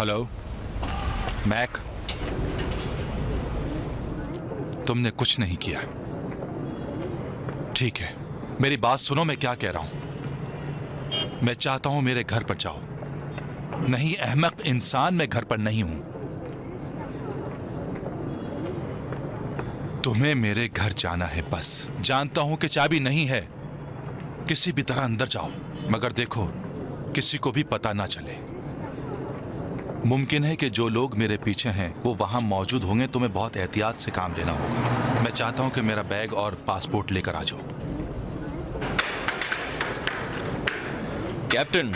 Hello Mac, तुमने कुछ नहीं किया। ठीक है, मेरी बात सुनो, मैं क्या कह रहा हूं। मैं चाहता हूं मेरे घर पर जाओ। नहीं अहमक इंसान, मैं घर पर नहीं हूं। तुम्हें मेरे घर जाना है बस। जानता हूं कि चाबी नहीं है, किसी भी तरह अंदर जाओ, मगर देखो किसी को भी पता ना चले। मुमकिन है कि जो लोग मेरे पीछे हैं वो वहां मौजूद होंगे। तुम्हें बहुत एहतियात से काम लेना होगा। मैं चाहता हूं कि मेरा बैग और पासपोर्ट लेकर आ जाओ। कैप्टन,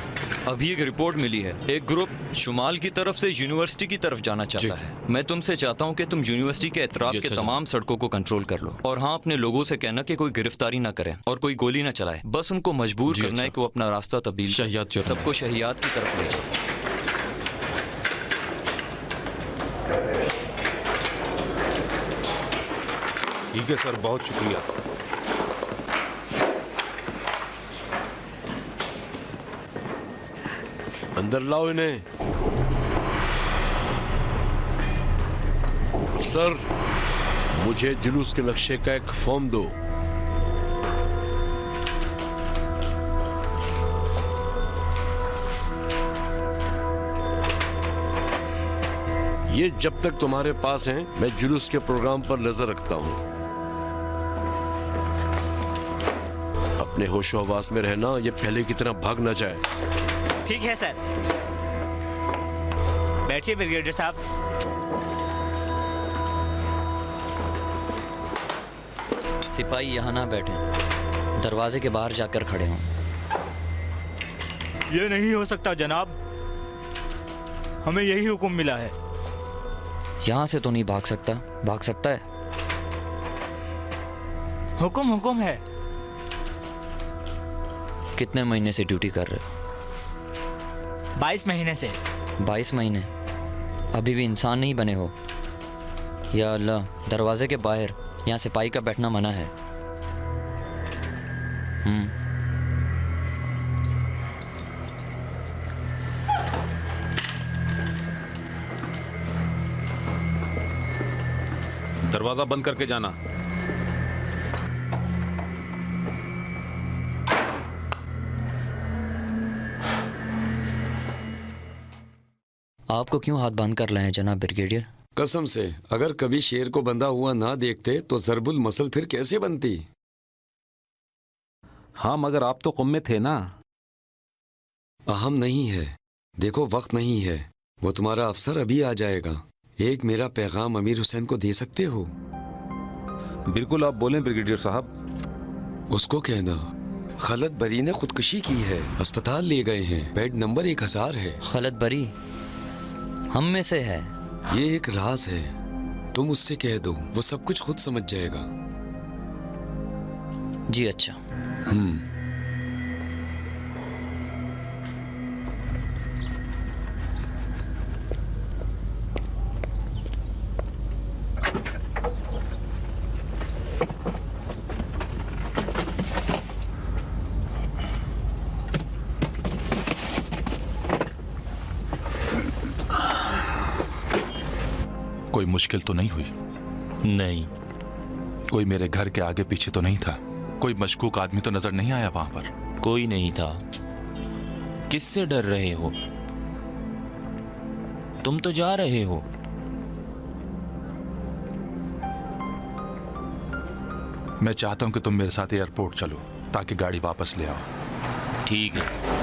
अभी एक रिपोर्ट मिली है। एक ग्रुप शुमाल की तरफ से यूनिवर्सिटी की तरफ जाना चाहता है। मैं तुमसे चाहता हूं कि तुम यूनिवर्सिटी के एतराफ के तमाम सड़कों को कंट्रोल कर लो। और हाँ, अपने लोगों से कहना कि कोई गिरफ्तारी ना करें और कोई गोली ना चलाए। बस उनको मजबूर करना है कि वो अपना रास्ता तब्दील करें। सबको शहियात की तरफ ले जाओ। ठीक है सर, बहुत शुक्रिया। अंदर लाओ इन्हें। सर, मुझे जुलूस के नक्शे का एक फॉर्म दो। ये जब तक तुम्हारे पास हैं, मैं जुलूस के प्रोग्राम पर नजर रखता हूं। अपने होशो हवास में रहना, ये पहले की तरह भाग ना जाए। ठीक है सर। बैठिए ब्रिगेडियर साहब। सिपाही यहाँ ना बैठे, दरवाजे के बाहर जाकर खड़े हों। ये नहीं हो सकता जनाब, हमें यही हुक्म मिला है। यहाँ से तो नहीं भाग सकता। भाग सकता है? हुक्म है। कितने महीने से ड्यूटी कर रहे हो? 22 महीने से। 22 महीने? अभी भी इंसान नहीं बने हो? या अल्लाह, दरवाजे के बाहर यहाँ सिपाही का बैठना मना है। दरवाजा बंद करके जाना। आपको क्यों हाथ बांध कर लाए हैं जनाब ब्रिगेडियर? कसम से, अगर कभी शेर को बंधा हुआ ना देखते तो ज़रबुल मसल फिर कैसे बनती? हाँ, मगर आप तो कुम में थे ना। अहम नहीं है। देखो, वक्त नहीं है। वो तुम्हारा अफसर अभी आ जाएगा। एक मेरा पैगाम अमीर हुसैन को दे सकते हो? बिल्कुल, आप बोलें ब्रिगेडियर साहब। उसको कहना खलत बरी ने खुदकुशी की है, अस्पताल ले गए हैं, बेड नंबर 1000 है। खलत बरी हम में से है। ये एक राज है, तुम उससे कह दो, वो सब कुछ खुद समझ जाएगा। जी अच्छा। कोई मुश्किल तो नहीं हुई? नहीं। कोई मेरे घर के आगे पीछे तो नहीं था? कोई मशकूक आदमी तो नजर नहीं आया वहां पर? कोई नहीं था। किससे डर रहे हो? तुम तो जा रहे हो। मैं चाहता हूं कि तुम मेरे साथ एयरपोर्ट चलो ताकि गाड़ी वापस ले आओ। ठीक है।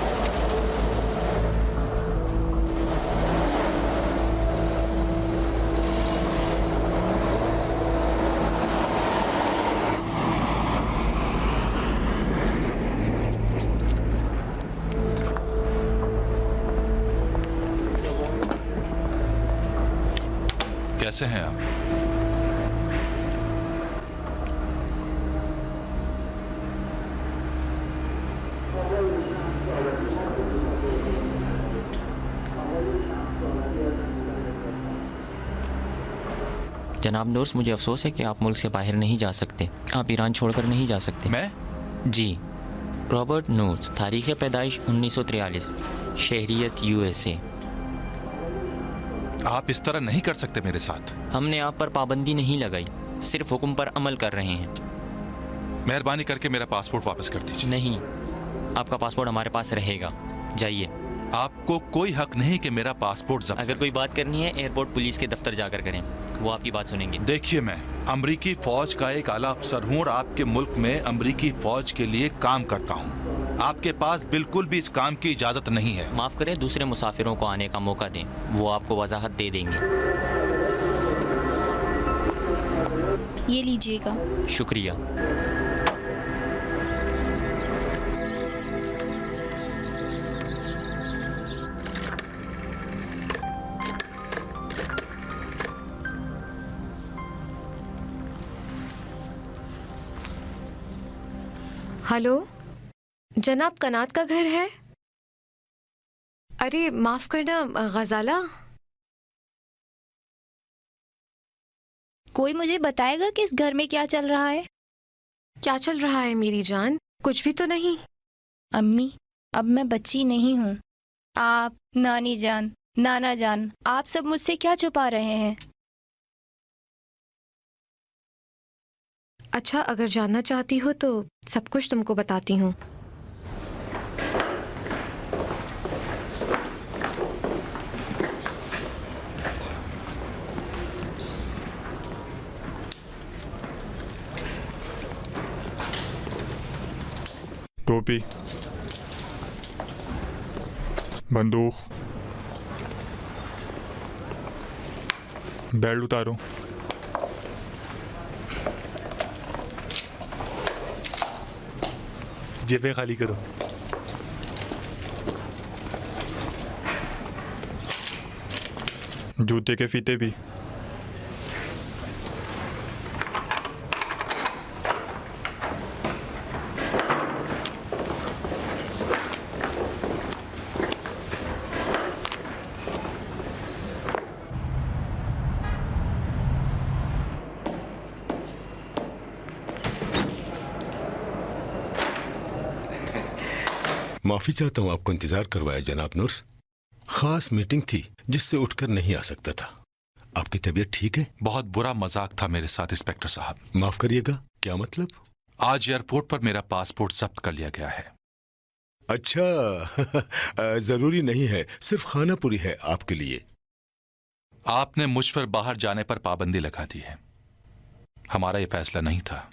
कैसे हैं आप? जनाब नूर्स, मुझे अफसोस है कि आप मुल्क से बाहर नहीं जा सकते। आप ईरान छोड़कर नहीं जा सकते। मैं? जी। रॉबर्ट नूर्स, तारीख़ पैदाइश 1943, शहरियत USA। आप इस तरह नहीं कर सकते मेरे साथ। हमने आप पर पाबंदी नहीं लगाई, सिर्फ हुक्म पर अमल कर रहे हैं। मेहरबानी करके मेरा पासपोर्ट वापस कर दीजिए। नहीं, आपका पासपोर्ट हमारे पास रहेगा, जाइए। आपको कोई हक नहीं कि मेरा पासपोर्ट जब्त। अगर कोई बात करनी है एयरपोर्ट पुलिस के दफ्तर जाकर करें, वो आपकी बात सुनेंगे। देखिए, मैं अमरीकी फौज का एक आला अफसर हूँ और आपके मुल्क में अमरीकी फौज के लिए काम करता हूँ। आपके पास बिल्कुल भी इस काम की इजाजत नहीं है। माफ़ करें, दूसरे मुसाफिरों को आने का मौका दें, वो आपको वजाहत दे देंगे। ये लीजिएगा। शुक्रिया। हेलो, जनाब कनात का घर है? अरे माफ करना गजाला, कोई मुझे बताएगा कि इस घर में क्या चल रहा है? क्या चल रहा है मेरी जान? कुछ भी तो नहीं। अम्मी, अब मैं बच्ची नहीं हूँ। आप, नानी जान, नाना जान, आप सब मुझसे क्या छुपा रहे हैं? अच्छा, अगर जानना चाहती हो तो सब कुछ तुमको बताती हूँ। टोपी, बंदूक, बेल्ट उतारो। जेबें खाली करो। जूते के फीते भी। माफी चाहता हूँ आपको इंतजार करवाया जनाब नुर्स। खास मीटिंग थी जिससे उठकर नहीं आ सकता था। आपकी तबीयत ठीक है? बहुत बुरा मजाक था मेरे साथ इंस्पेक्टर साहब। माफ करिएगा, क्या मतलब? आज एयरपोर्ट पर मेरा पासपोर्ट जब्त कर लिया गया है। अच्छा जरूरी नहीं है, सिर्फ खाना पूरी है आपके लिए। आपने मुझ पर बाहर जाने पर पाबंदी लगा दी है। हमारा ये फैसला नहीं था।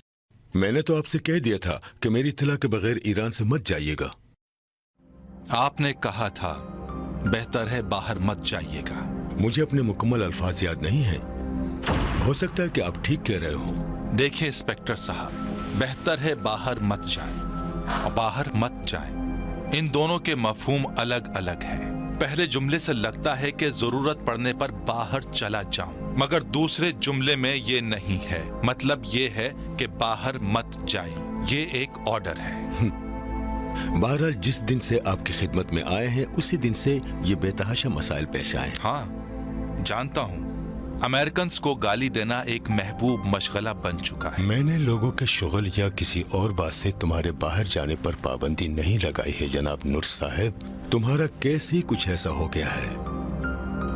मैंने तो आपसे कह दिया था कि मेरी इत्तला के बगैर ईरान से मत जाइएगा। आपने कहा था बेहतर है बाहर मत जाइएगा। मुझे अपने मुकम्मल अल्फाज याद नहीं है। हो सकता है कि आप ठीक कह रहे हो। देखिए इंस्पेक्टर साहब, बेहतर है बाहर मत जाएं और बाहर मत जाएं, इन दोनों के मफहूम अलग अलग हैं। पहले जुमले से लगता है कि जरूरत पड़ने पर बाहर चला जाऊं, मगर दूसरे जुमले में ये नहीं है। मतलब ये है कि बाहर मत जाएं। ये एक ऑर्डर है। बहरहाल जिस दिन से आपकी खिदमत में आए हैं उसी दिन से ये बेतहाशा मसाइल पेश आए। हाँ जानता हूँ, अमेरिकन को गाली देना एक महबूब मशगला बन चुका है। मैंने लोगों के शुगल या किसी और बात से तुम्हारे बाहर जाने पर पाबंदी नहीं लगाई है जनाब नुर साहब। तुम्हारा केस ही कुछ ऐसा हो गया है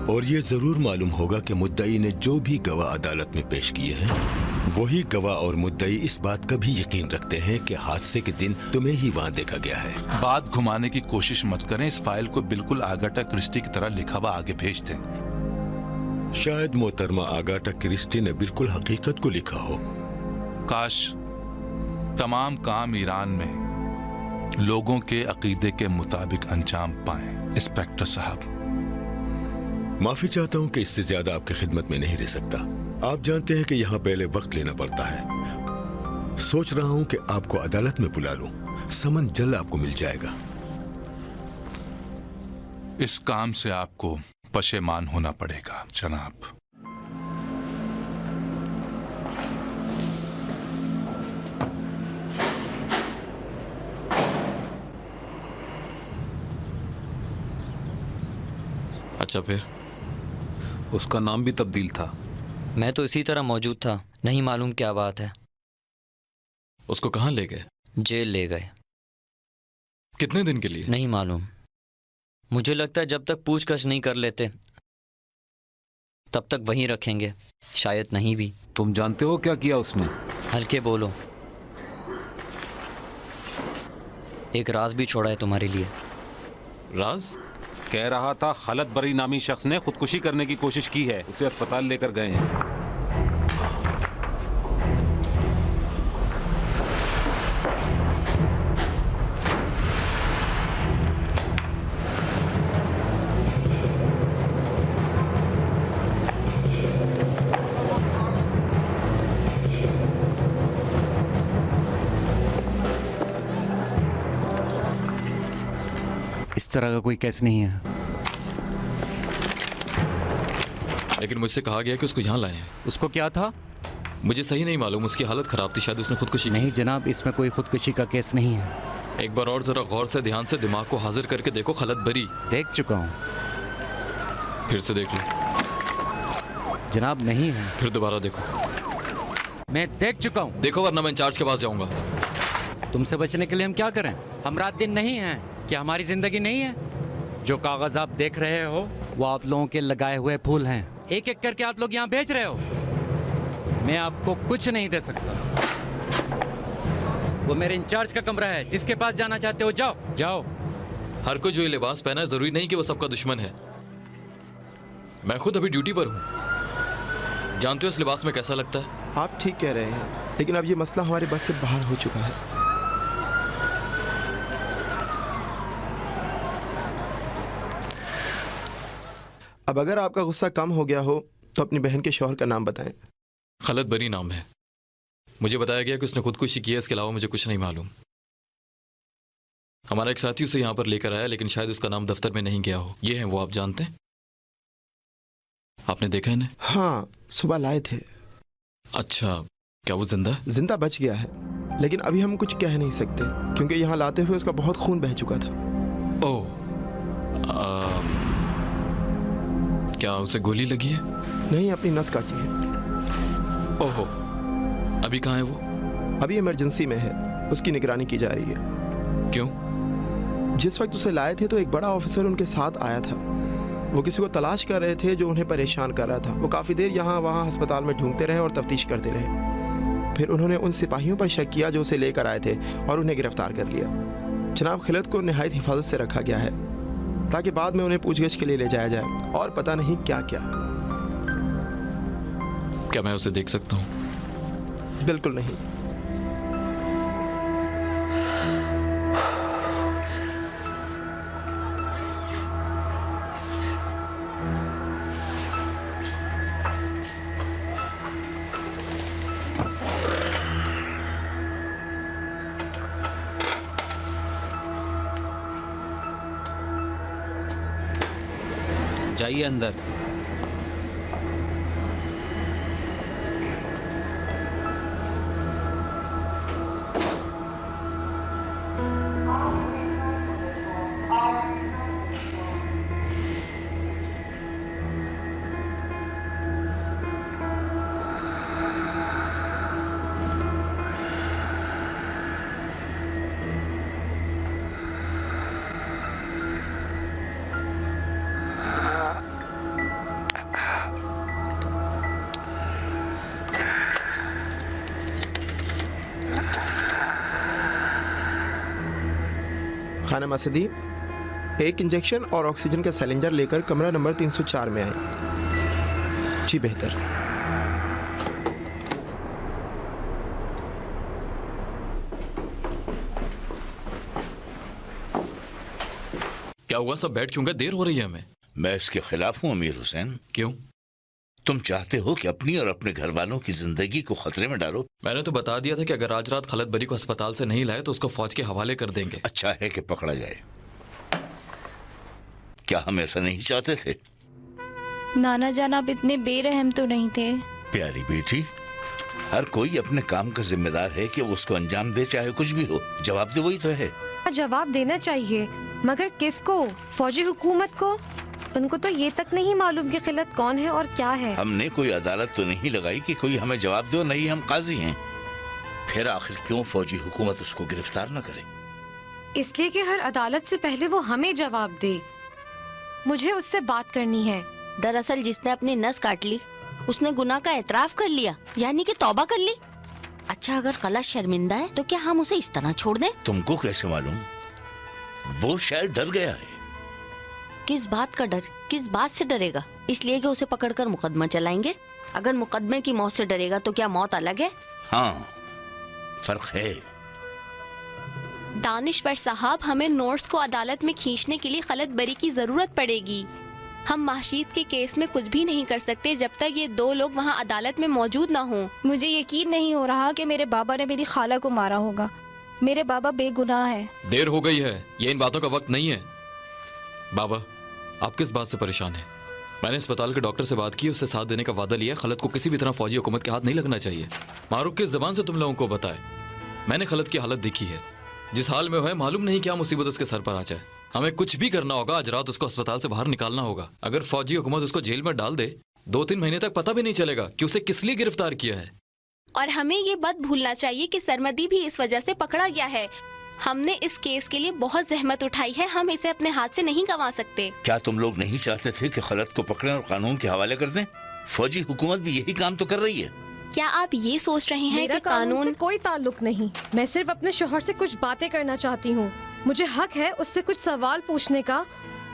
और ये जरूर मालूम होगा कि मुद्दई ने जो भी गवाह अदालत में पेश किए हैं वही गवाह और मुद्दई इस बात का भी यकीन रखते हैं कि हादसे के दिन तुम्हें ही वहां देखा गया है। बात घुमाने की कोशिश मत करें। इस फाइल को बिल्कुल आगाटा क्रिस्टी की तरह लिखा हुआ आगे भेज दें। शायद मोहतरमा आगाटा क्रिस्टी ने बिल्कुल हकीकत को लिखा हो। काश तमाम काम ईरान में लोगों के अकीदे के मुताबिक अंजाम पाएं। इंस्पेक्टर साहब, माफी चाहता हूं कि इससे ज्यादा आपकी खिदमत में नहीं रह सकता। आप जानते हैं कि यहाँ पहले वक्त लेना पड़ता है। सोच रहा हूं कि आपको अदालत में बुला लूं। समन जल्द आपको मिल जाएगा। इस काम से आपको पशेमान होना पड़ेगा जनाब। अच्छा, फिर उसका नाम भी तब्दील था। मैं तो इसी तरह मौजूद था, नहीं मालूम क्या बात है। उसको कहाँ ले गए? जेल ले गए। कितने दिन के लिए? नहीं मालूम। मुझे लगता है जब तक पूछताछ नहीं कर लेते तब तक वहीं रखेंगे, शायद नहीं भी। तुम जानते हो क्या किया उसने? हल्के बोलो, एक राज भी छोड़ा है तुम्हारे लिए। राज? कह रहा था खलत बरी नामी शख्स ने खुदकुशी करने की कोशिश की है, उसे अस्पताल लेकर गए हैं। इस तरह का कोई केस नहीं है। लेकिन मुझसे कहा गया कि उसको यहाँ लाए हैं। उसको क्या था? मुझे सही नहीं मालूम, उसकी हालत खराब थी, शायद उसने खुदकुशी की। नहीं जनाब, इसमें कोई खुदकुशी का केस नहीं है। एक बार और जरा गौर से ध्यान से दिमाग को हाजिर करके देखो। खलत बरी देख चुका हूँ। फिर से देख लो। जनाब नहीं है। फिर दोबारा देखो। मैं देख चुका हूँ। देखो वरना मैं इंचार्ज के पास जाऊंगा। तुमसे बचने के लिए हम क्या करें? हम रात दिन नहीं हैं, क्या हमारी जिंदगी नहीं है? जो कागज आप देख रहे हो वो आप लोगों के लगाए हुए फूल हैं। एक एक करके आप लोग यहाँ बेच रहे हो। मैं आपको कुछ नहीं दे सकता। वो मेरे इंचार्ज का कमरा है, जिसके पास जाना चाहते हो जाओ जाओ। हर कोई जो ये लिबास पहना है जरूरी नहीं कि वो सबका दुश्मन है। मैं खुद अभी ड्यूटी पर हूँ, जानते हो इस लिबास में कैसा लगता है? आप ठीक कह रहे हैं, लेकिन अब ये मसला हमारे बस से बाहर हो चुका है। अब अगर आपका गुस्सा कम हो गया हो तो अपनी बहन के शौहर का नाम बताएं। खलत बरी नाम है। मुझे बताया गया कि उसने खुदकुशी की है, इसके अलावा मुझे कुछ नहीं मालूम। हमारा एक साथी उसे यहाँ पर लेकर आया, लेकिन शायद उसका नाम दफ्तर में नहीं गया हो। ये हैं वो, आप जानते हैं? आपने देखा इन्हें? हाँ, सुबह लाए थे। अच्छा, क्या वो जिंदा है? जिंदा बच गया है, लेकिन अभी हम कुछ कह नहीं सकते क्योंकि यहाँ लाते हुए उसका बहुत खून बह चुका था। ओह, क्या उसे गोली लगी है? नहीं, अपनी नस काटी है। ओहो, अभी कहाँ है वो? अभी इमरजेंसी में है, उसकी निगरानी की जा रही है। क्यों? जिस वक्त उसे लाए थे तो एक बड़ा ऑफिसर उनके साथ आया था। वो किसी को तलाश कर रहे थे जो उन्हें परेशान कर रहा था। वो काफ़ी देर यहाँ वहाँ अस्पताल में ढूंढते रहे और तफ्तीश करते रहे। फिर उन्होंने उन सिपाहियों पर शक किया जो उसे लेकर आए थे और उन्हें गिरफ्तार कर लिया। जनाब खिलत को निहायत हिफाजत से रखा गया है ताकि बाद में उन्हें पूछगिछ के लिए ले जाया जाए और पता नहीं क्या क्या। क्या मैं उसे देख सकता हूँ? बिल्कुल नहीं। जाइए अंदर। खाना मसदी, एक इंजेक्शन और ऑक्सीजन का सिलेंडर लेकर कमरा नंबर 304 में आए। जी बेहतर। क्या हुआ? सब बैठ क्यों गए? देर हो रही है हमें। मैं इसके खिलाफ हूँ अमीर हुसैन। क्यों? तुम चाहते हो कि अपनी और अपने घर वालों की जिंदगी को खतरे में डालो। मैंने तो बता दिया था कि अगर आज रात खलत बरी को अस्पताल से नहीं लाए तो उसको फौज के हवाले कर देंगे। अच्छा है कि पकड़ा जाए। क्या हम ऐसा नहीं चाहते थे? नाना जान, आप इतने बेरहम तो नहीं थे। प्यारी बेटी, हर कोई अपने काम का जिम्मेदार है कि वो उसको अंजाम दे, चाहे कुछ भी हो। जवाब दे वही तो है। जवाब देना चाहिए, मगर किसको? फौजी हुकूमत को? उनको तो ये तक नहीं मालूम कि खिलत कौन है और क्या है। हमने कोई अदालत तो नहीं लगाई कि कोई हमें जवाब दे, नहीं हम काजी हैं। फिर आखिर क्यों फौजी हुकूमत उसको गिरफ्तार न करे? इसलिए कि हर अदालत से पहले वो हमें जवाब दे। मुझे उससे बात करनी है। दरअसल जिसने अपनी नस काट ली उसने गुनाह का एतराफ कर लिया, यानी कि तौबा कर ली। अच्छा, अगर गलत शर्मिंदा है तो क्या हम उसे इस तरह छोड़ दें? तुमको कैसे मालूम? वो शायद डर गया है। किस बात का डर? किस बात से डरेगा? इसलिए कि उसे पकड़कर मुकदमा चलाएंगे। अगर मुकदमे की मौत से डरेगा तो क्या मौत अलग है? हाँ, फर्क है। दानिश्वर साहब, हमें नोट्स को अदालत में खींचने के लिए खलत बरी की जरूरत पड़ेगी। हम माशीद के केस में कुछ भी नहीं कर सकते जब तक ये 2 लोग वहाँ अदालत में मौजूद ना हों। मुझे यकीन नहीं हो रहा कि मेरे बाबा ने मेरी खाला को मारा होगा। मेरे बाबा बेगुनाह है। देर हो गई है, ये इन बातों का वक्त नहीं है। बाबा, आप किस बात से परेशान हैं? मैंने अस्पताल के डॉक्टर से बात की, उससे साथ देने का वादा लिया। खलत को किसी भी तरह फौजी हुकूमत के हाथ नहीं लगना चाहिए। मारूफ किस जबान से तुम लोगों को बताए? मैंने खलत की हालत देखी है। जिस हाल में है मालूम नहीं क्या मुसीबत उसके सर पर आ जाए। हमें कुछ भी करना होगा, आज रात उसको अस्पताल से बाहर निकालना होगा। अगर फौजी हुकूमत उसको जेल में डाल दे 2-3 महीने तक पता भी नहीं चलेगा कि उसे किस लिए गिरफ्तार किया है। और हमें ये बात भूलना चाहिए कि सरमदी भी इस वजह से पकड़ा गया है। हमने इस केस के लिए बहुत जहमत उठाई है, हम इसे अपने हाथ से नहीं गंवा सकते। क्या तुम लोग नहीं चाहते थे कि खलत को पकड़ें और कानून के हवाले कर दें? फौजी हुकूमत भी यही काम तो कर रही है। क्या आप ये सोच रहे हैं मेरा कि कानून से कोई ताल्लुक नहीं। मैं सिर्फ अपने शोहर से कुछ बातें करना चाहती हूँ। मुझे हक है उससे कुछ सवाल पूछने का।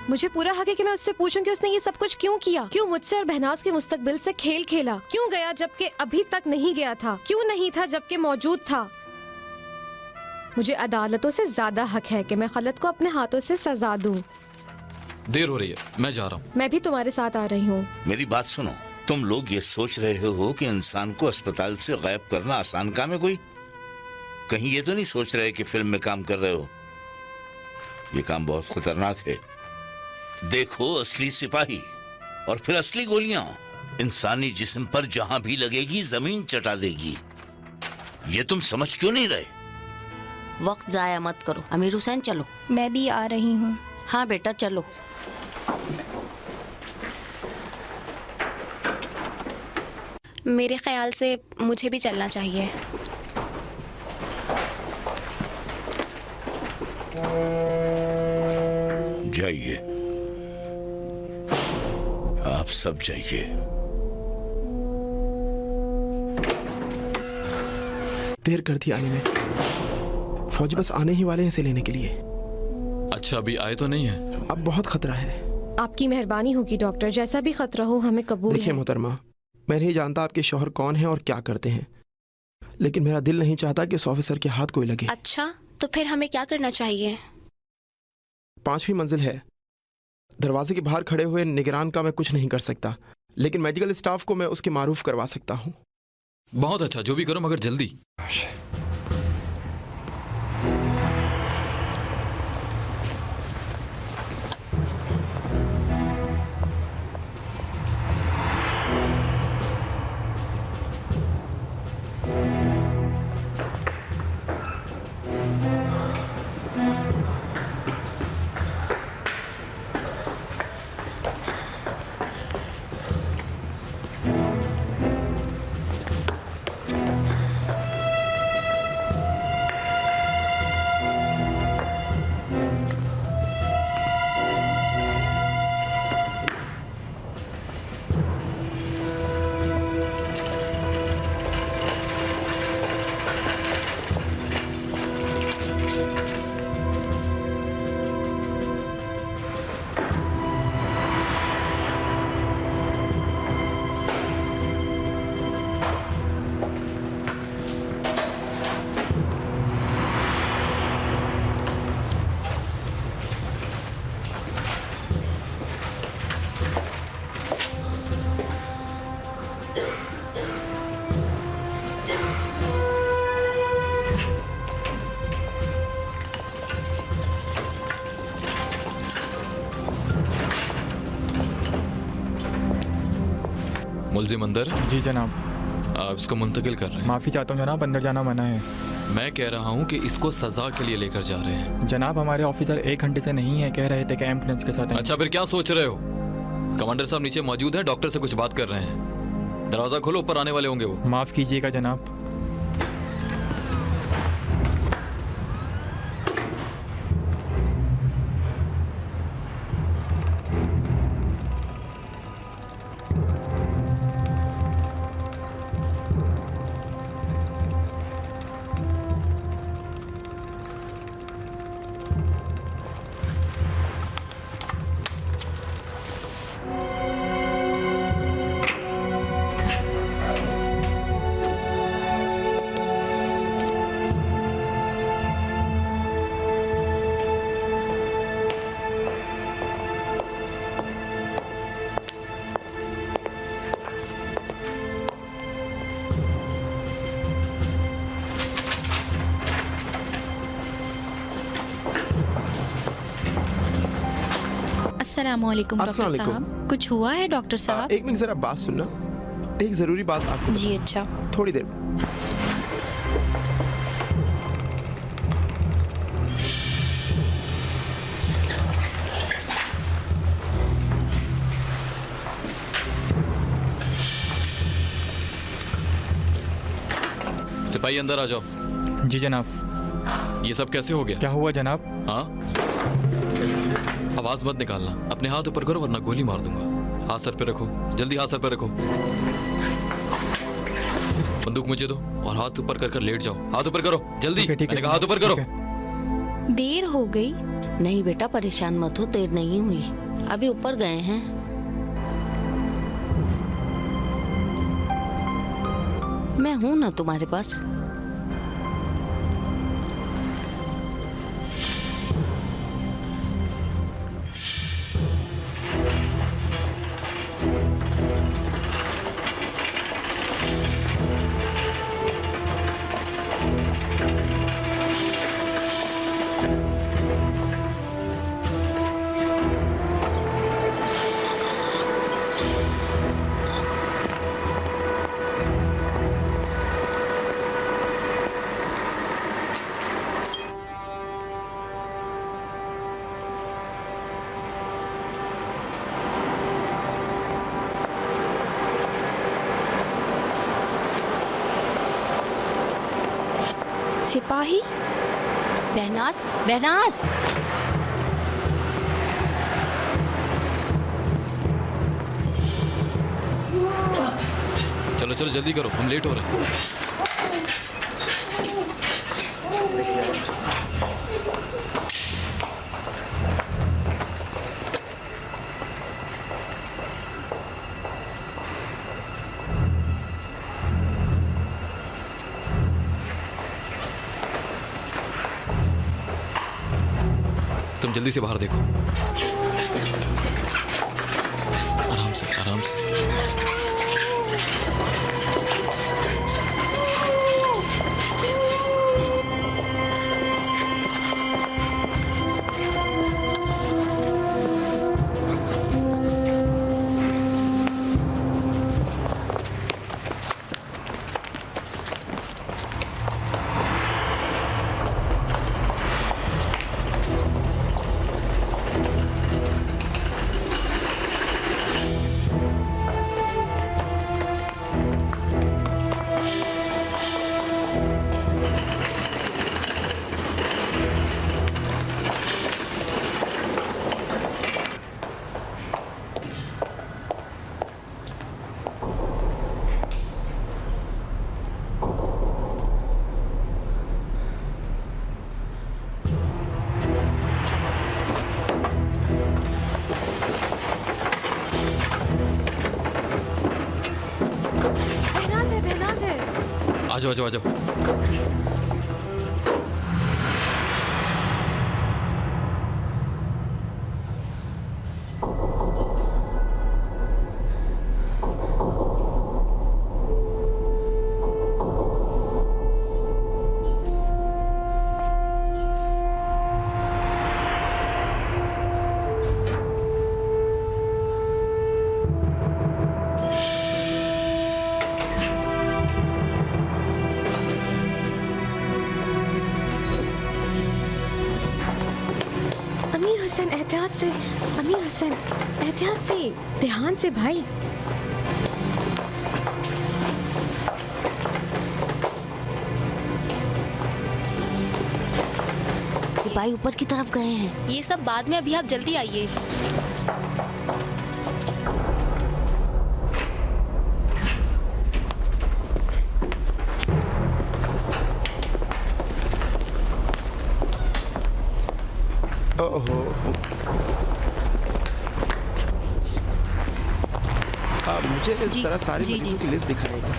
मुझे पूरा हक है कि मैं उससे पूछूं कि उसने ये सब कुछ क्यों किया, क्यों मुझसे और बहनाज के मुस्तकबिल से खेल खेला, क्यों गया जबकि अभी तक नहीं गया था, क्यों नहीं था जबकि मौजूद था। मुझे अदालतों से ज्यादा हक है कि मैं खलत को अपने हाथों से सजा दूं। देर हो रही है, मैं जा रहा हूँ। मैं भी तुम्हारे साथ आ रही हूँ। मेरी बात सुनो, तुम लोग ये सोच रहे हो कि इंसान को अस्पताल से गायब करना आसान काम है कोई? कहीं ये तो नहीं सोच रहे कि फिल्म में काम कर रहे हो? ये काम बहुत खतरनाक है। देखो, असली सिपाही और फिर असली गोलियां इंसानी जिस्म पर जहां भी लगेगी जमीन चटा देगी। ये तुम समझ क्यों नहीं रहे? वक्त जाया मत करो। अमीर हुसैन चलो। मैं भी आ रही हूँ। हाँ बेटा चलो। मेरे ख्याल से मुझे भी चलना चाहिए। जाइए, आप सब जाइए। देर कर दी आने में। फौजी बस आने ही वाले हैं इसे लेने के लिए। अच्छा, अभी आए तो नहीं है? अब बहुत खतरा है। आपकी मेहरबानी होगी डॉक्टर, जैसा भी खतरा हो हमें कबूल देखिए है। मोहतरमा, मैं नहीं जानता आपके शौहर कौन हैं और क्या करते हैं, लेकिन मेरा दिल नहीं चाहता कि उस ऑफिसर के हाथ कोई लगे। अच्छा, तो फिर हमें क्या करना चाहिए? 5वीं मंजिल है। दरवाजे के बाहर खड़े हुए निगरान का मैं कुछ नहीं कर सकता, लेकिन मेडिकल स्टाफ को मैं उसके मारूफ करवा सकता हूँ। बहुत अच्छा, जो भी करो मगर जल्दी। मुलजिम अंदर? जी जनाब। आप इसको मुंतकिल कर रहे हैं? माफ़ी चाहता हूँ जनाब, अंदर जाना मना है। मैं कह रहा हूँ कि इसको सजा के लिए लेकर जा रहे हैं। जनाब, हमारे ऑफिसर 1 घंटे से नहीं है, कह रहे थे कि एम्बुलेंस के साथ आएंगे। अच्छा, फिर क्या सोच रहे हो? कमांडर साहब नीचे मौजूद है, डॉक्टर से कुछ बात कर रहे हैं। दरवाजा खोलो, ऊपर आने वाले होंगे वो। माफ़ कीजिएगा जनाब। अस्सलामुअलैकुम डॉक्टर अस्सलामुअलैकुम। साहब, कुछ हुआ है डॉक्टर साहब? एक मिनट जरा बात सुनना, एक जरूरी बात आपको जी अच्छा। थोड़ी देर में। सिपाही अंदर आ जाओ। जी जनाब। ये सब कैसे हो गया? क्या हुआ जनाब? हाँ, आवाज मत निकालना, अपने हाथ ऊपर करो वरना गोली मार दूंगा। हाथ सर पे रखो, जल्दी हाथ सर पे रखो। बंदूक मुझे दो और हाथ ऊपर कर लेट जाओ। हाथ ऊपर करो जल्दी। मैंने कहा हाथ ऊपर करो। देर हो गई? नहीं बेटा परेशान मत हो, देर नहीं हुई, अभी ऊपर गए हैं। मैं हूं ना तुम्हारे पास। सिपाही? बहनाज, बहनाज। चलो चलो जल्दी करो, हम लेट हो रहे हैं। तुम जल्दी से बाहर देखो। आराम से आराम से। आ जाओ आ जाओ आ जाओ। एहतियात से अमीर हुसैन, एहतियात से, ध्यान से भाई। सिपाही ऊपर की तरफ गए हैं। ये सब बाद में, अभी आप जल्दी आइए। ओहो, मुझे जरा सारी मरीजों की लिस्ट दिखाएगा।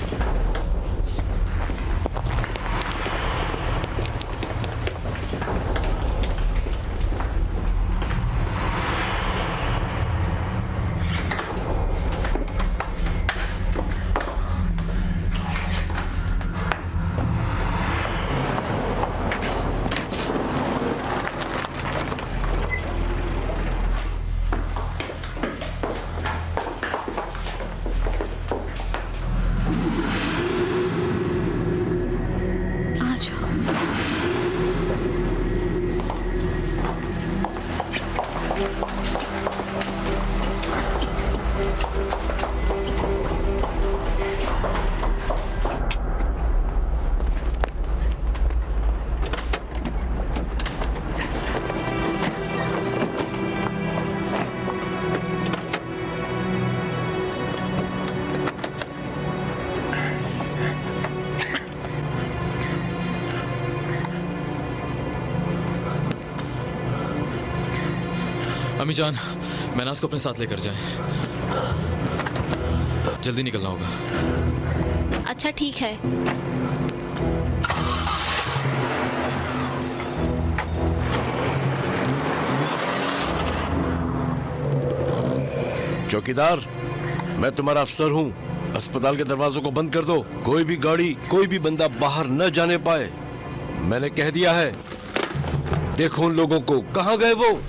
अम्मी जान, महनाज को अपने साथ लेकर जाएं। जल्दी निकलना होगा। अच्छा ठीक है। चौकीदार, मैं तुम्हारा अफसर हूँ। अस्पताल के दरवाजों को बंद कर दो। कोई भी गाड़ी, कोई भी बंदा बाहर न जाने पाए। मैंने कह दिया है। देखो उन लोगों को, कहाँ गए वो?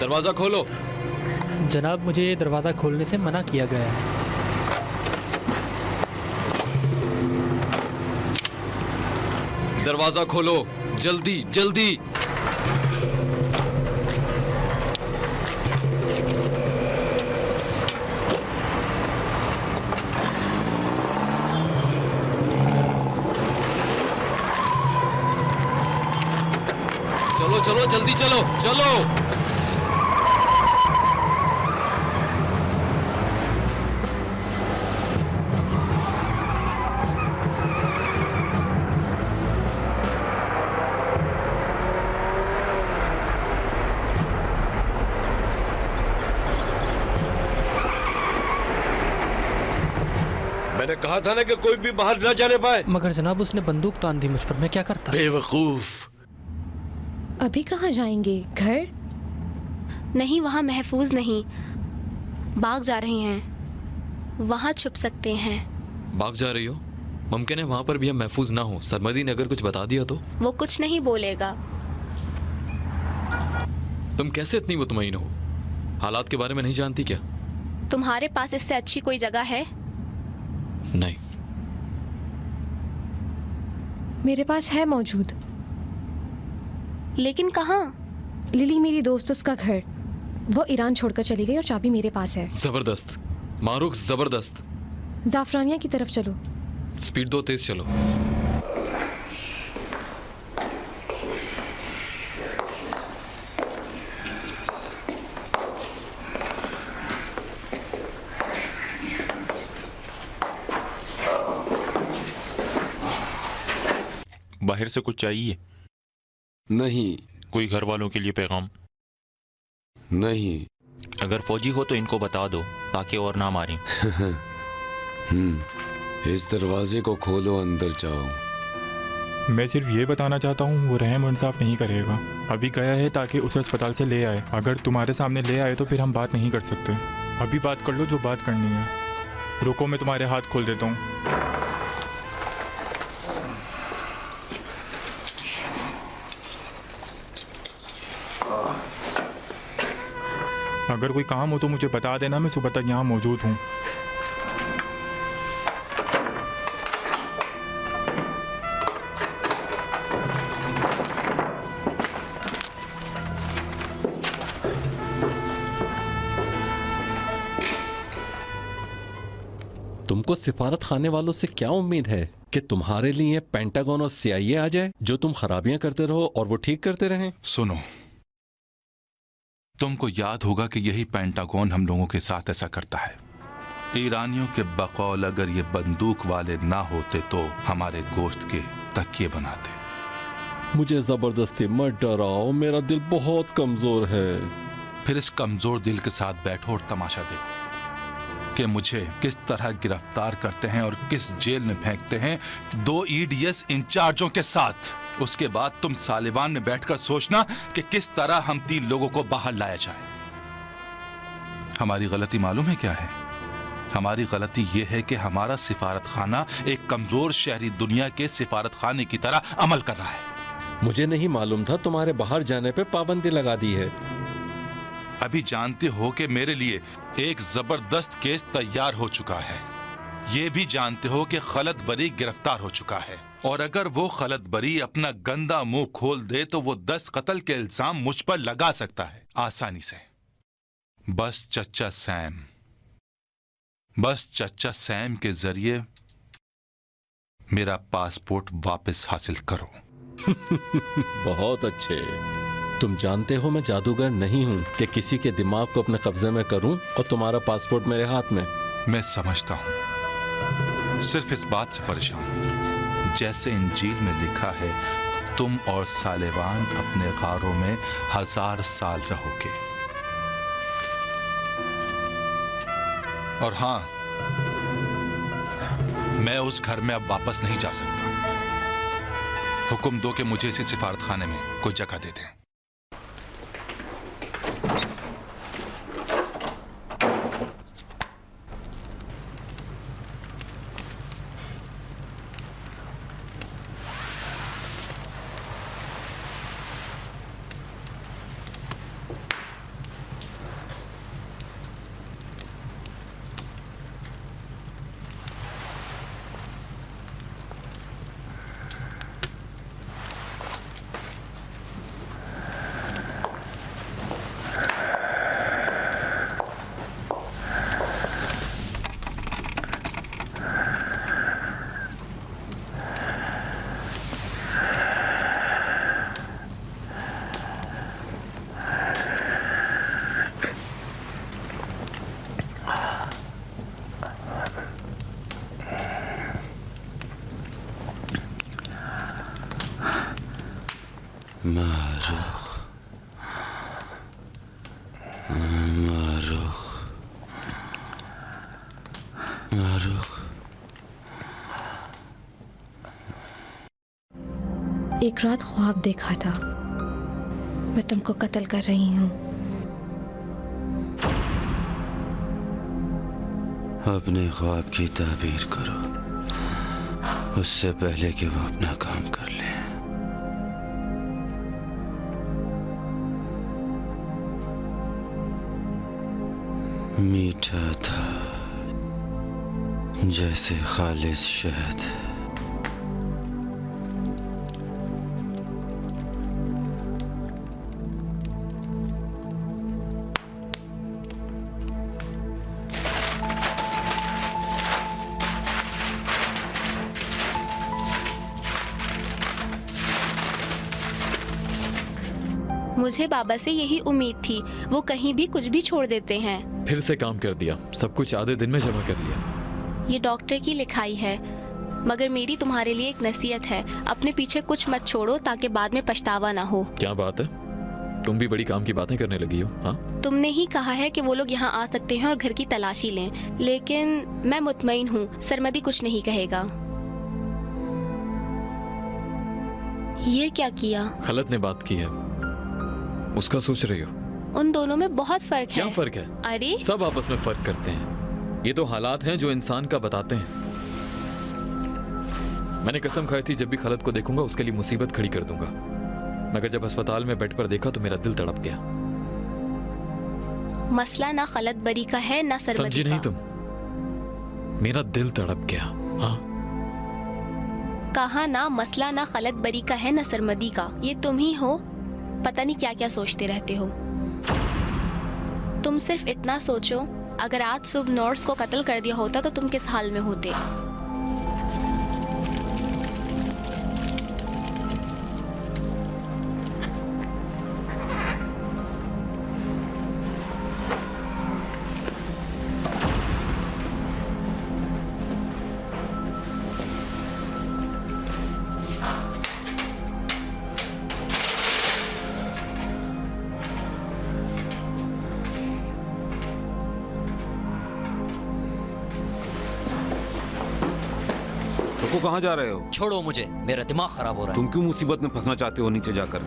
दरवाजा खोलो। जनाब, मुझे ये दरवाज़ा खोलने से मना किया गया है। दरवाजा खोलो, जल्दी जल्दी। चलो चलो जल्दी चलो चलो। मैंने कहा था ना कि कोई भी बाहर न जाने पाए। मगर जनाब, उसने बंदूक तान दी मुझ पर, मैं क्या करता? बेवकूफ। अभी कहाँ जाएंगे? घर? नहीं, वहाँ महफूज नहीं। बाग जा रहे हैं, वहाँ छुप सकते हैं। भाग जा रही हो? मुमकिन है वहां पर भी हम महफूज ना हो। सरमदी ने अगर कुछ बता दिया तो? वो कुछ नहीं बोलेगा। तुम कैसे इतनी मुतमईन हो? हालात के बारे में नहीं जानती क्या? तुम्हारे पास इससे अच्छी कोई जगह है? नहीं। मेरे पास है मौजूद। लेकिन कहाँ? लिली मेरी दोस्त, उसका घर। वो ईरान छोड़कर चली गई और चाबी मेरे पास है। जबरदस्त मारूक, जबरदस्त। जाफरानिया की तरफ चलो। स्पीड दो, तेज चलो। बाहर से कुछ चाहिए? नहीं। कोई घर वालों के लिए पैगाम? नहीं। अगर फौजी हो तो इनको बता दो ताकि और ना मारें। इस दरवाजे को खोलो, अंदर जाओ। मैं सिर्फ ये बताना चाहता हूँ, वो रहम और इंसाफ नहीं करेगा। अभी गया है ताकि उसे अस्पताल से ले आए। अगर तुम्हारे सामने ले आए तो फिर हम बात नहीं कर सकते। अभी बात कर लो जो बात करनी है। रुको, मैं तुम्हारे हाथ खोल देता हूँ। अगर कोई काम हो तो मुझे बता देना, मैं सुबह तक यहाँ मौजूद हूँ। तुमको सिफारत खाने वालों से क्या उम्मीद है कि तुम्हारे लिए पेंटागन और CIA आ जाए जो तुम खराबियां करते रहो और वो ठीक करते रहें? सुनो, तुमको याद होगा कि यही पेंटागन हम लोगों के साथ ऐसा करता है। ईरानियों के बकौल अगर ये बंदूक वाले ना होते तो हमारे गोश्त के तकिए बनाते। मुझे जबरदस्ती मत डराओ, मेरा दिल बहुत कमजोर है। फिर इस कमजोर दिल के साथ बैठो और तमाशा देखो कि मुझे किस तरह गिरफ्तार करते हैं और किस जेल में फेंकते हैं 2 EDS इंचार्जों के साथ। उसके बाद तुम सालिबान में बैठकर सोचना कि किस तरह हम 3 लोगों को बाहर लाया जाए। हमारी गलती मालूम है क्या है? हमारी गलती यह है कि हमारा सिफारत खाना एक कमजोर शहरी दुनिया के सिफारत खाने की तरह अमल कर रहा है। मुझे नहीं मालूम था तुम्हारे बाहर जाने पे पाबंदी लगा दी है। अभी जानते हो कि मेरे लिए एक जबरदस्त केस तैयार हो चुका है। ये भी जानते हो कि खलत बरी गिरफ्तार हो चुका है, और अगर वो खलत बरी अपना गंदा मुंह खोल दे तो वो 10 कत्ल के इल्जाम मुझ पर लगा सकता है आसानी से। बस चच्चा सैम के जरिए मेरा पासपोर्ट वापस हासिल करो। बहुत अच्छे। तुम जानते हो मैं जादूगर नहीं हूँ कि किसी के दिमाग को अपने कब्जे में करूं और तुम्हारा पासपोर्ट मेरे हाथ में। मैं समझता हूं, सिर्फ इस बात से परेशान हूं, जैसे इंजील में लिखा है, तुम और सालेवान अपने गारों में 1000 साल रहोगे। और हां, मैं उस घर में अब वापस नहीं जा सकता। हुक्म दो कि मुझे इसी सिफारत खाने में कोई जगह दे दें। एक रात ख्वाब देखा था, मैं तुमको कत्ल कर रही हूँ। अपने ख्वाब की ताबीर करो, उससे पहले कि वो अपना काम कर ले। मीठा था जैसे खालिस शहद। मुझे बाबा से यही उम्मीद थी, वो कहीं भी कुछ भी छोड़ देते हैं। फिर से काम कर दिया, सब कुछ आधे दिन में जमा कर लिया। ये डॉक्टर की लिखाई है, मगर मेरी तुम्हारे लिए एक नसीहत है, अपने पीछे कुछ मत छोड़ो ताकि बाद में पछतावा ना हो। क्या बात है, तुम भी बड़ी काम की बातें करने लगी हो। हाँ, तुमने ही कहा है कि वो लोग यहाँ आ सकते हैं और घर की तलाशी लें, लेकिन मैं मुतमईन हूँ, सरमदी कुछ नहीं कहेगा। ये क्या किया? खलत ने बात की है, उसका सोच रही हो? उन दोनों में बहुत फर्क है। क्या फर्क है? अरे सब आपस में फर्क करते हैं, ये तो हालात हैं जो इंसान का बताते हैं। मैंने कसम खाई थी जब भी खलत को देखूंगा उसके लिए मुसीबत खड़ी कर दूंगा, मगर जब अस्पताल में बेड पर देखा तो मेरा दिल तड़प गया। मसला ना खलत बरी का है ना सरमदी समझी का। नहीं तुम? मेरा दिल तड़प गया। हाँ, कहा ना, मसला ना खलत बरी का है ना सरमदी का। ये तुम ही हो, पता नहीं क्या क्या सोचते रहते हो। तुम सिर्फ इतना सोचो, अगर आज सुबह नॉर्स को कत्ल कर दिया होता तो तुम किस हाल में होते। रुको, कहाँ जा रहे हो? छोड़ो मुझे, मेरा दिमाग खराब हो रहा है। तुम क्यों मुसीबत में फंसना चाहते हो नीचे जाकर?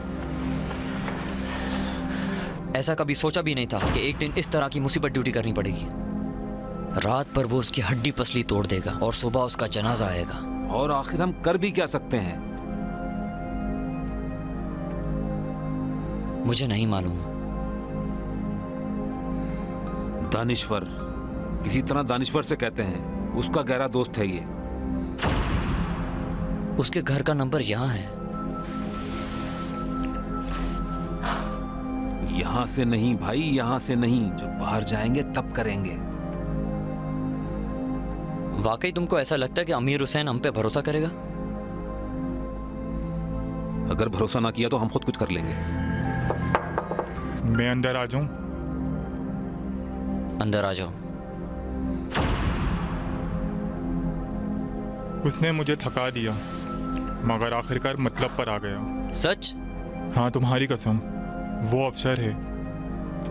ऐसा कभी सोचा भी नहीं था कि एक दिन इस तरह की मुसीबत ड्यूटी करनी पड़ेगी। रात पर वो उसकी हड्डी पसली तोड़ देगा और सुबह उसका जनाजा आएगा। और आखिर हम कर भी क्या सकते हैं? मुझे नहीं मालूम। दानिश्वर, किसी तरह दानिश्वर से कहते हैं, उसका गहरा दोस्त है ये। उसके घर का नंबर यहाँ है। यहां से नहीं भाई, यहां से नहीं, जब बाहर जाएंगे तब करेंगे। वाकई तुमको ऐसा लगता है कि अमीर हुसैन हम पे भरोसा करेगा? अगर भरोसा ना किया तो हम खुद कुछ कर लेंगे। मैं अंदर आ जाऊं? अंदर आ जाओ। उसने मुझे थका दिया, मगर आखिरकार मतलब पर आ गया। सच? हाँ, तुम्हारी कसम। वो अफसर है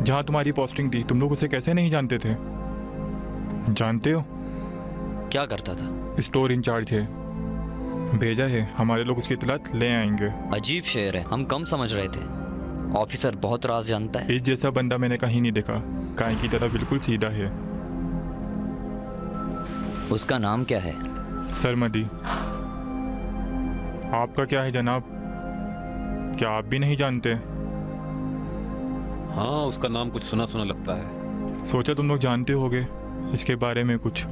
जहाँ तुम्हारी पोस्टिंग थी। तुम लोग उसे कैसे नहीं जानते थे? जानते हो? क्या करता था? स्टोर इंचार्ज है। भेजा है, हमारे लोग उसकी इतलात ले आएंगे। अजीब शेर है, हम कम समझ रहे थे। ऑफिसर बहुत राज जानता है। इस जैसा बंदा मैंने कहीं नहीं देखा। गाय की तरह बिल्कुल सीधा है। उसका नाम क्या है? सरमदी। आपका क्या है जनाब? क्या आप भी नहीं जानते? हाँ, उसका नाम कुछ सुना सुना लगता है। सोचा तुम लोग जानते होगे इसके बारे में कुछ।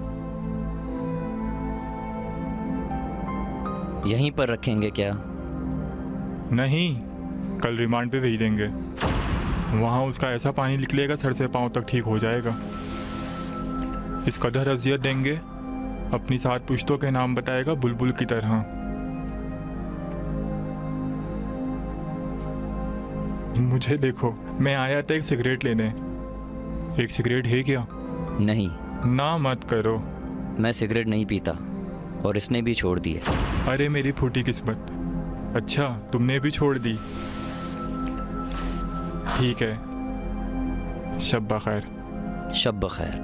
यहीं पर रखेंगे क्या? नहीं, कल रिमांड पे भेज देंगे। वहाँ उसका ऐसा पानी निकलेगा सर से पांव तक ठीक हो जाएगा। इस कदर अजियत देंगे, अपनी 7 पुश्तों के नाम बताएगा बुलबुल की तरह। मुझे देखो, मैं आया था एक सिगरेट लेने। एक सिगरेट है क्या? नहीं। ना मत करो। मैं सिगरेट नहीं पीता और इसने भी छोड़ दी है। अरे मेरी फूटी किस्मत। अच्छा, तुमने भी छोड़ दी? ठीक है, शब बखैर। शब बखैर।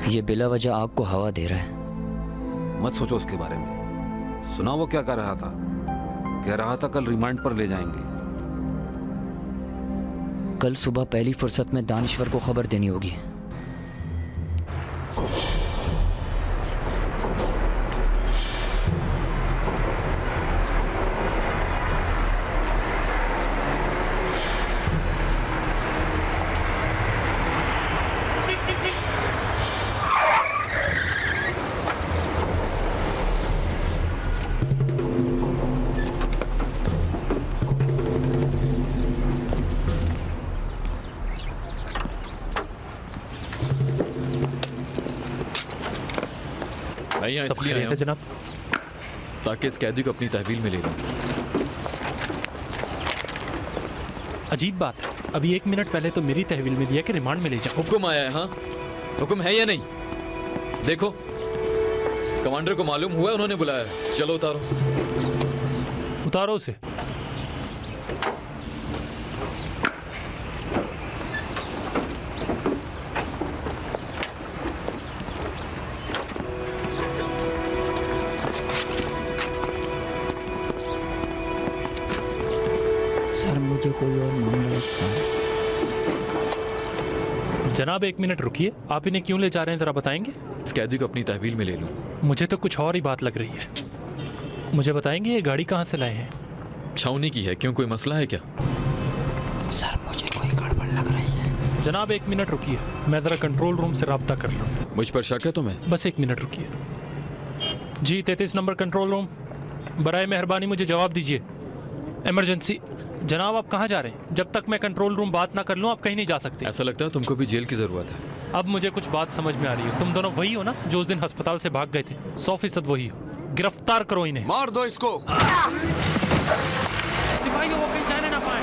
ये बिला वजह आग को हवा दे रहा है। मत सोचो उसके बारे में। सुना वो क्या कह रहा था? कह रहा था कल रिमांड पर ले जाएंगे। कल सुबह पहली फुर्सत में दानिश्वर को खबर देनी होगी। मैं यहाँ इसलिए आया हूँ जनाब, ताकि इस कैदी को अपनी तहवील में ले लूँ। अजीब बात है, अभी 1 मिनट पहले तो मेरी तहवील में दिया कि रिमांड में ले जाओ। हुक्म आया है। हाँ, हुक्म है या नहीं? देखो, कमांडर को मालूम हुआ है, उन्होंने बुलाया है। चलो उतारो। उतारो उसे। सर, मुझे कोई और मामला लगता है। जनाब 1 मिनट रुकिए, आप इन्हें क्यों ले जा रहे हैं जरा बताएंगे? इस कैदी को अपनी तहवील में ले लूँ। मुझे तो कुछ और ही बात लग रही है। मुझे बताएंगे ये गाड़ी कहाँ से लाए हैं? छावनी की है। क्यों, कोई मसला है क्या? सर, मुझे कोई गड़बड़ लग रही है। जनाब 1 मिनट रुकिए, मैं ज़रा कंट्रोल रूम से रब्ता कर लूँ। मुझ पर शक है तुम्हें? बस 1 मिनट रुकिए। जी 33 नंबर कंट्रोल रूम, बराए मेहरबानी मुझे जवाब दीजिए। इमरजेंसी। जनाब आप कहाँ जा रहे हैं? जब तक मैं कंट्रोल रूम बात ना कर लूँ आप कहीं नहीं जा सकते। ऐसा लगता है तुमको भी जेल की जरूरत है। अब मुझे कुछ बात समझ में आ रही है। तुम दोनों वही हो ना जो उस दिन अस्पताल से भाग गए थे? 100% वही हो। गिरफ्तार करो इन्हें। मार दो इसको। सिपाहियों वो कहीं जाने ना पाए।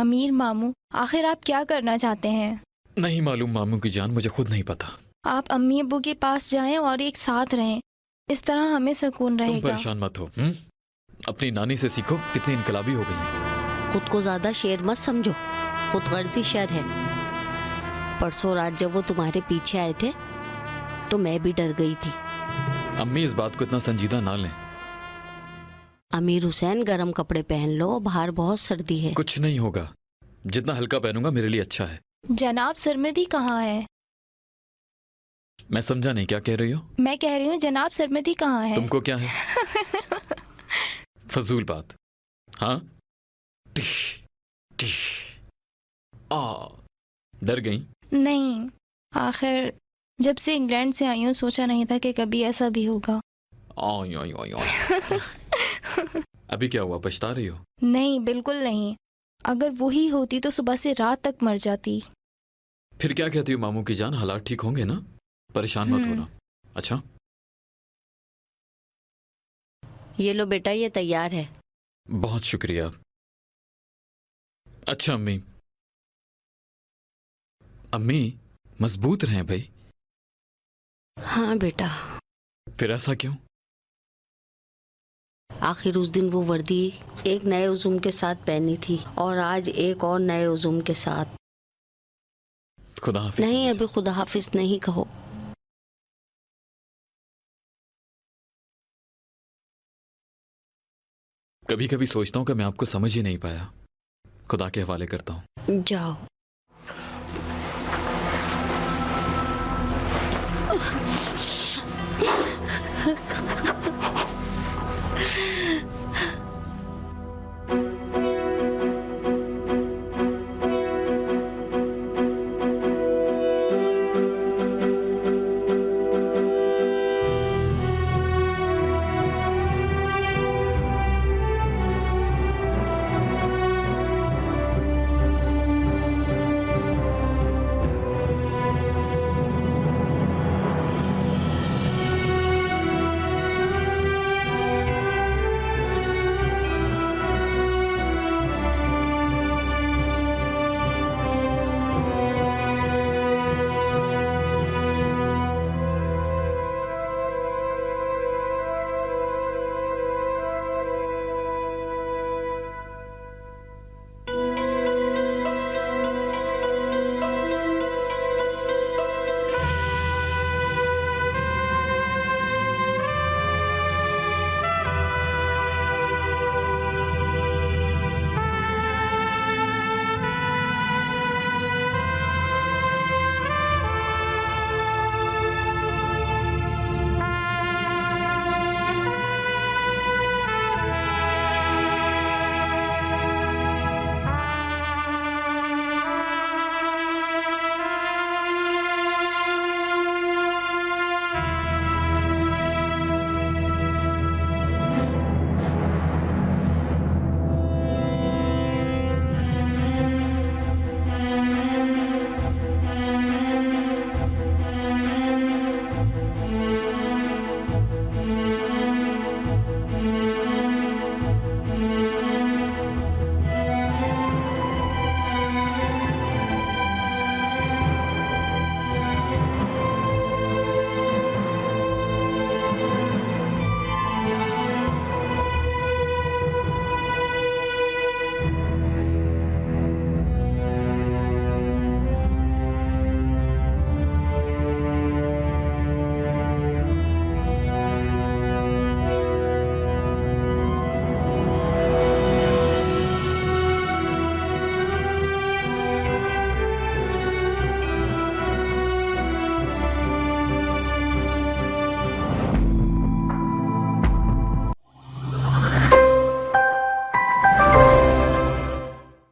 अमीर मामू, आखिर आप क्या करना चाहते हैं? नहीं मालूम मामू की जान, मुझे खुद नहीं पता। आप अम्मी अब्बू के पास जाएं और एक साथ रहें, इस तरह हमें सुकून तुम रहेगा। परेशान मत हो। अपनी नानी से सीखो, कितनी इनकलाबी हो गई है। खुद को ज्यादा शेर मत समझो, खुद गर्जी शर है। परसों रात जब वो तुम्हारे पीछे आए थे तो मैं भी डर गई थी। अम्मी इस बात को इतना संजीदा ना लें। अमीर हुसैन, गरम कपड़े पहन लो, बाहर बहुत सर्दी है। कुछ नहीं होगा, जितना हल्का पहनूंगा मेरे लिए अच्छा है। जनाब सरमदी कहाँ है? मैं समझा नहीं, क्या कह रही हो? मैं कह रही हूँ जनाब सरमदी कहाँ है? तुमको क्या है? फजूल बात। हाँ, डर गई? नहीं, आखिर जब से इंग्लैंड से आई हूँ सोचा नहीं था कि कभी ऐसा भी होगा। अब अभी क्या हुआ, पछता रही हो? नहीं, बिल्कुल नहीं। अगर वही होती तो सुबह से रात तक मर जाती। फिर क्या कहती हो मामू की जान, हालात ठीक होंगे ना? परेशान मत होना। अच्छा ये लो बेटा, ये तैयार है। बहुत शुक्रिया। अच्छा अम्मी, अम्मी मजबूत रहें भाई। हाँ बेटा। फिर ऐसा क्यों? आखिर उस दिन वो वर्दी एक नए उजुम के साथ पहनी थी और आज एक और नए उजुम के साथ। खुदा हाफिज। नहीं, अभी खुदा हाफिज नहीं कहो। कभी कभी सोचता हूँ कि मैं आपको समझ ही नहीं पाया। खुदा के हवाले करता हूँ। जाओ।